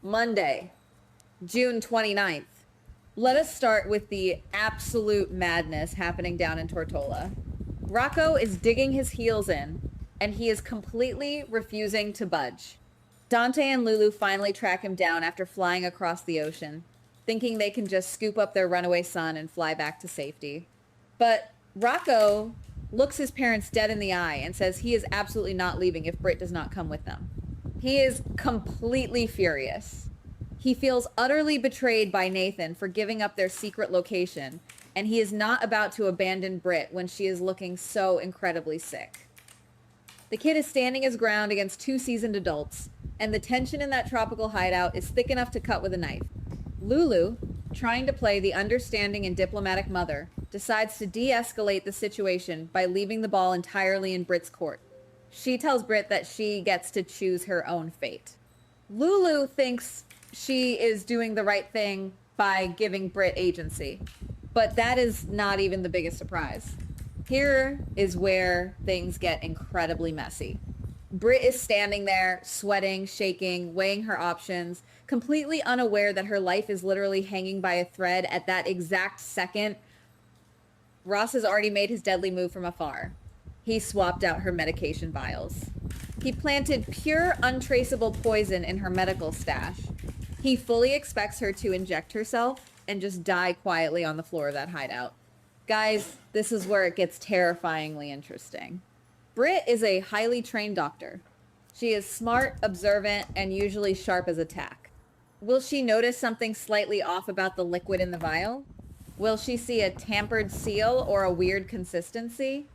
Monday, June 29th. Let us start with the absolute madness happening down in Tortola. Rocco is digging his heels in, and he is completely refusing to budge. Dante and Lulu finally track him down after flying across the ocean, thinking they can just scoop up their runaway son and fly back to safety. But Rocco looks his parents dead in the eye and says he is absolutely not leaving if Britt does not come with them. He is completely furious. He feels utterly betrayed by Nathan for giving up their secret location, and he is not about to abandon Britt when she is looking so incredibly sick. The kid is standing his ground against two seasoned adults, and the tension in that tropical hideout is thick enough to cut with a knife. Lulu, trying to play the understanding and diplomatic mother, decides to de-escalate the situation by leaving the ball entirely in Britt's court. She tells Britt that she gets to choose her own fate. Lulu thinks she is doing the right thing by giving Britt agency, but that is not even the biggest surprise. Here is where things get incredibly messy. Britt is standing there, sweating, shaking, weighing her options, completely unaware that her life is literally hanging by a thread at that exact second. Ross has already made his deadly move from afar. He swapped out her medication vials. He planted pure, untraceable poison in her medical stash. He fully expects her to inject herself and just die quietly on the floor of that hideout. Guys, this is where it gets terrifyingly interesting. Britt is a highly trained doctor. She is smart, observant, and usually sharp as a tack. Will she notice something slightly off about the liquid in the vial? Will she see a tampered seal or a weird consistency?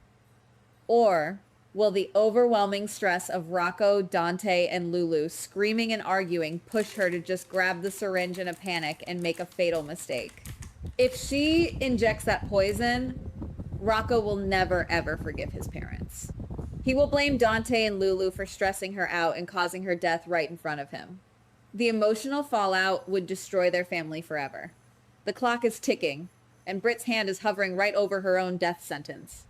Or will the overwhelming stress of Rocco, Dante, and Lulu screaming and arguing push her to just grab the syringe in a panic and make a fatal mistake? If she injects that poison, Rocco will never ever forgive his parents. He will blame Dante and Lulu for stressing her out and causing her death right in front of him. The emotional fallout would destroy their family forever. The clock is ticking, and Britt's hand is hovering right over her own death sentence.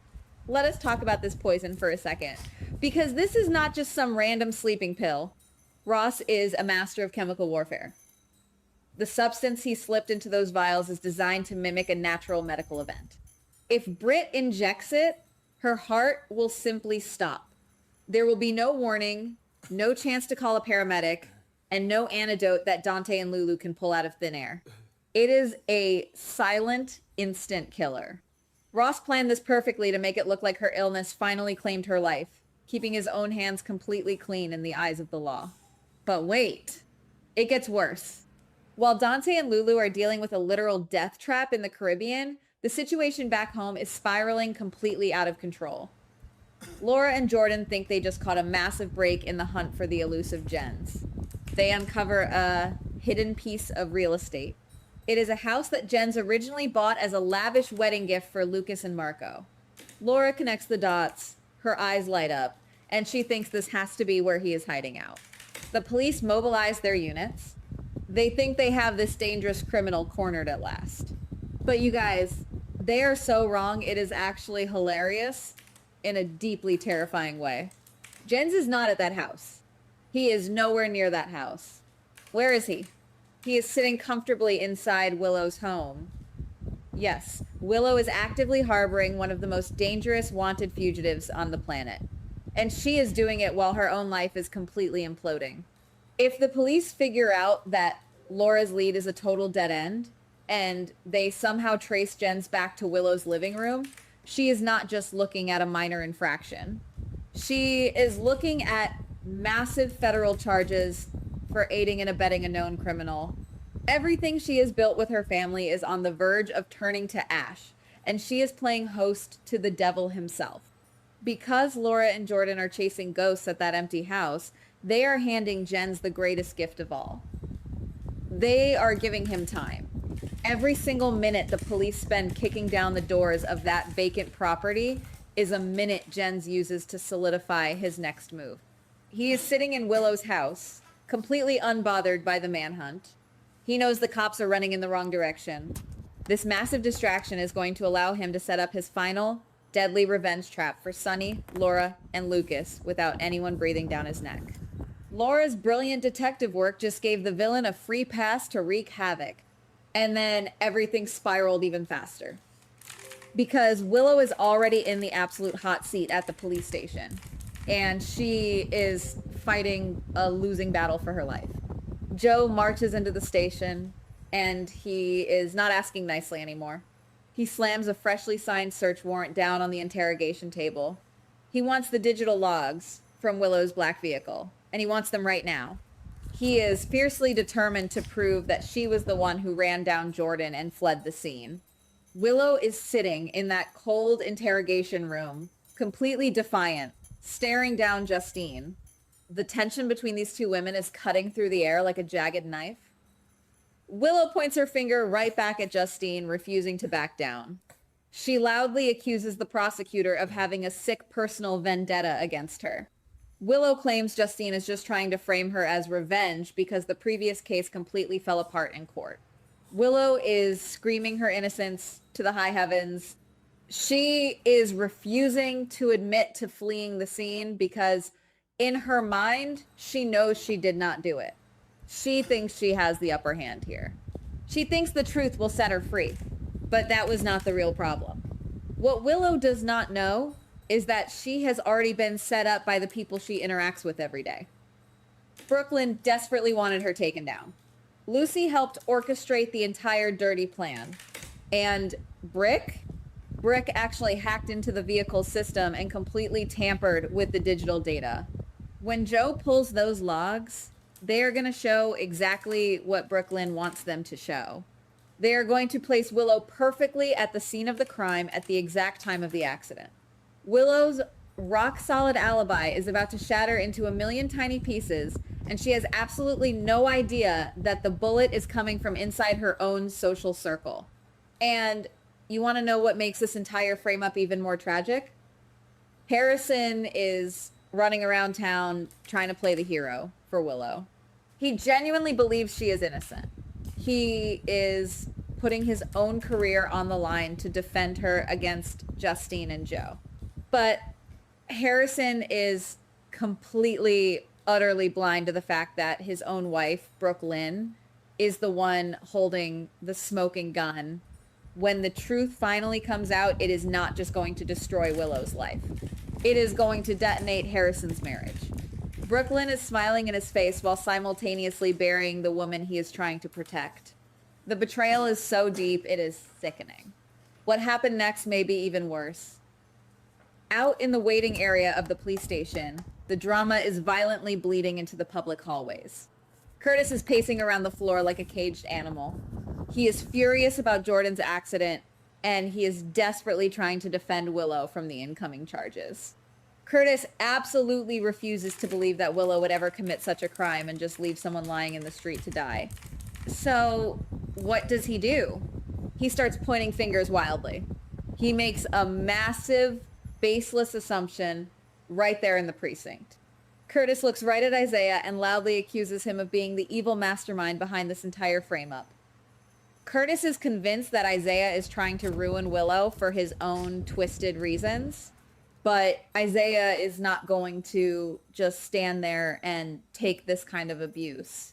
Let us talk about this poison for a second, because this is not just some random sleeping pill. Ross is a master of chemical warfare. The substance he slipped into those vials is designed to mimic a natural medical event. If Britt injects it, her heart will simply stop. There will be no warning, no chance to call a paramedic, and no antidote that Dante and Lulu can pull out of thin air. It is a silent, instant killer. Ross planned this perfectly to make it look like her illness finally claimed her life, keeping his own hands completely clean in the eyes of the law. But wait, it gets worse. While Dante and Lulu are dealing with a literal death trap in the Caribbean, the situation back home is spiraling completely out of control. Laura and Jordan think they just caught a massive break in the hunt for the elusive Jens. They uncover a hidden piece of real estate. It is a house that Jens originally bought as a lavish wedding gift for Lucas and Marco. Laura connects the dots, her eyes light up, and she thinks this has to be where he is hiding out. The police mobilize their units. They think they have this dangerous criminal cornered at last. But you guys, they are so wrong, it is actually hilarious in a deeply terrifying way. Jens is not at that house. He is nowhere near that house. Where is he? He is sitting comfortably inside Willow's home. Yes, Willow is actively harboring one of the most dangerous wanted fugitives on the planet. And she is doing it while her own life is completely imploding. If the police figure out that Laura's lead is a total dead end, and they somehow trace Jens back to Willow's living room, she is not just looking at a minor infraction. She is looking at massive federal charges for aiding and abetting a known criminal. Everything she has built with her family is on the verge of turning to ash, and she is playing host to the devil himself. Because Laura and Jordan are chasing ghosts at that empty house, they are handing Jens the greatest gift of all. They are giving him time. Every single minute the police spend kicking down the doors of that vacant property is a minute Jens uses to solidify his next move. He is sitting in Willow's house, completely unbothered by the manhunt. He knows the cops are running in the wrong direction. This massive distraction is going to allow him to set up his final, deadly revenge trap for Sunny, Laura, and Lucas without anyone breathing down his neck. Laura's brilliant detective work just gave the villain a free pass to wreak havoc. And then everything spiraled even faster. Because Willow is already in the absolute hot seat at the police station. And she is fighting a losing battle for her life. Joe marches into the station, and he is not asking nicely anymore. He slams a freshly signed search warrant down on the interrogation table. He wants the digital logs from Willow's black vehicle, and he wants them right now. He is fiercely determined to prove that she was the one who ran down Jordan and fled the scene. Willow is sitting in that cold interrogation room, completely defiant, staring down Justine. The tension between these two women is cutting through the air like a jagged knife. Willow points her finger right back at Justine, refusing to back down. She loudly accuses the prosecutor of having a sick personal vendetta against her. Willow claims Justine is just trying to frame her as revenge because the previous case completely fell apart in court. Willow is screaming her innocence to the high heavens. She is refusing to admit to fleeing the scene because in her mind, she knows she did not do it. She thinks she has the upper hand here. She thinks the truth will set her free, but that was not the real problem. What Willow does not know is that she has already been set up by the people she interacts with every day. Brooklyn desperately wanted her taken down. Lucy helped orchestrate the entire dirty plan. And Brick actually hacked into the vehicle's system and completely tampered with the digital data. When Joe pulls those logs, they are going to show exactly what Brooklyn wants them to show. They are going to place Willow perfectly at the scene of the crime at the exact time of the accident. Willow's rock-solid alibi is about to shatter into a million tiny pieces, and she has absolutely no idea that the bullet is coming from inside her own social circle. And you want to know what makes this entire frame-up even more tragic? Harrison is running around town trying to play the hero for Willow. He genuinely believes she is innocent. He is putting his own career on the line to defend her against Justine and Joe. But Harrison is completely, utterly blind to the fact that his own wife, Brooklyn, is the one holding the smoking gun. When the truth finally comes out, it is not just going to destroy Willow's life. It is going to detonate Harrison's marriage. Brooklyn is smiling in his face while simultaneously burying the woman he is trying to protect. The betrayal is so deep, it is sickening. What happened next may be even worse. Out in the waiting area of the police station, the drama is violently bleeding into the public hallways. Curtis is pacing around the floor like a caged animal. He is furious about Jordan's accident, and he is desperately trying to defend Willow from the incoming charges. Curtis absolutely refuses to believe that Willow would ever commit such a crime and just leave someone lying in the street to die. So, what does he do? He starts pointing fingers wildly. He makes a massive, baseless assumption right there in the precinct. Curtis looks right at Isaiah and loudly accuses him of being the evil mastermind behind this entire frame-up. Curtis is convinced that Isaiah is trying to ruin Willow for his own twisted reasons, but Isaiah is not going to just stand there and take this kind of abuse.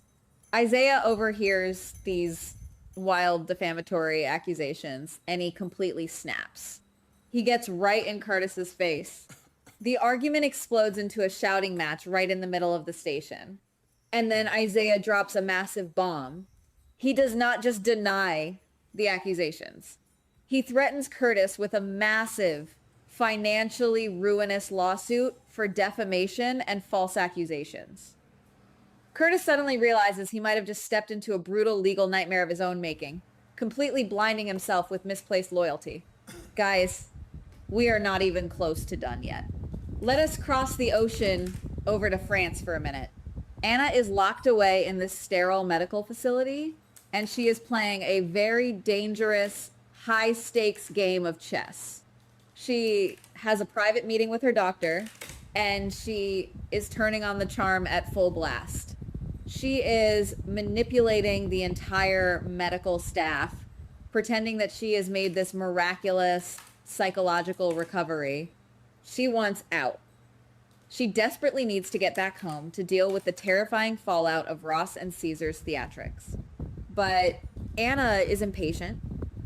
Isaiah overhears these wild defamatory accusations, and he completely snaps. He gets right in Curtis's face. The argument explodes into a shouting match right in the middle of the station. And then Isaiah drops a massive bomb. He does not just deny the accusations. He threatens Curtis with a massive, financially ruinous lawsuit for defamation and false accusations. Curtis suddenly realizes he might have just stepped into a brutal legal nightmare of his own making, completely blinding himself with misplaced loyalty. Guys, we are not even close to done yet. Let us cross the ocean over to France for a minute. Anna is locked away in this sterile medical facility, and she is playing a very dangerous, high-stakes game of chess. She has a private meeting with her doctor, and she is turning on the charm at full blast. She is manipulating the entire medical staff, pretending that she has made this miraculous psychological recovery. She wants out. She desperately needs to get back home to deal with the terrifying fallout of Ross and Caesar's theatrics. But Anna is impatient.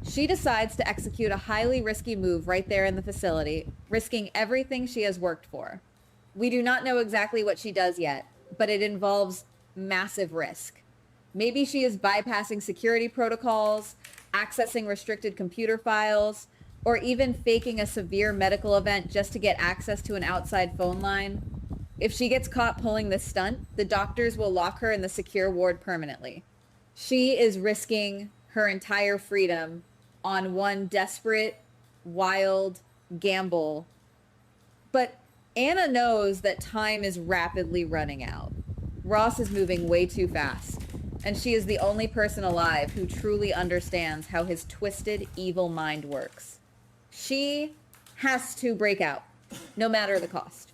She decides to execute a highly risky move right there in the facility, risking everything she has worked for. We do not know exactly what she does yet, but it involves massive risk. Maybe she is bypassing security protocols, accessing restricted computer files, or even faking a severe medical event just to get access to an outside phone line. If she gets caught pulling this stunt, the doctors will lock her in the secure ward permanently. She is risking her entire freedom on one desperate, wild gamble. But Anna knows that time is rapidly running out. Ross is moving way too fast, and she is the only person alive who truly understands how his twisted, evil mind works. She has to break out, no matter the cost.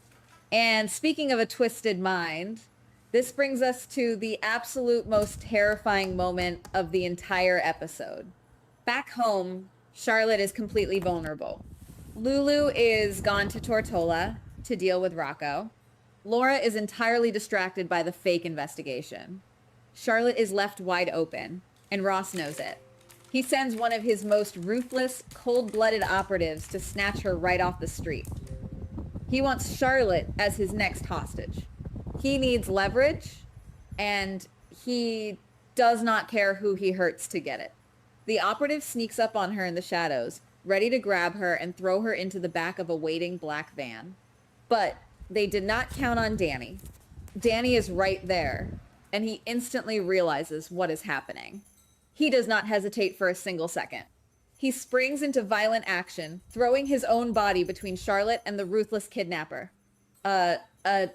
And speaking of a twisted mind, this brings us to the absolute most terrifying moment of the entire episode. Back home, Charlotte is completely vulnerable. Lulu is gone to Tortola to deal with Rocco. Laura is entirely distracted by the fake investigation. Charlotte is left wide open, and Ross knows it. He sends one of his most ruthless, cold-blooded operatives to snatch her right off the street. He wants Charlotte as his next hostage. He needs leverage, and he does not care who he hurts to get it. The operative sneaks up on her in the shadows, ready to grab her and throw her into the back of a waiting black van. But they did not count on Danny. Danny is right there, and he instantly realizes what is happening. He does not hesitate for a single second. He springs into violent action, throwing his own body between Charlotte and the ruthless kidnapper. A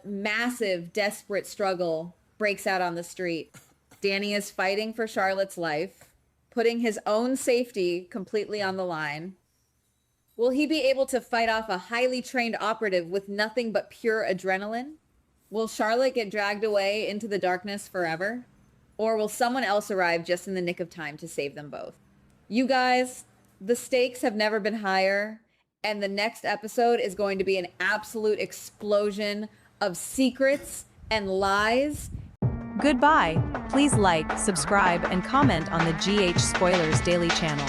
massive, desperate struggle breaks out on the street. Danny is fighting for Charlotte's life, putting his own safety completely on the line. Will he be able to fight off a highly trained operative with nothing but pure adrenaline? Will Charlotte get dragged away into the darkness forever? Or will someone else arrive just in the nick of time to save them both? You guys, the stakes have never been higher, and the next episode is going to be an absolute explosion of secrets and lies. Goodbye. Please like, subscribe, and comment on the GH Spoilers Daily channel.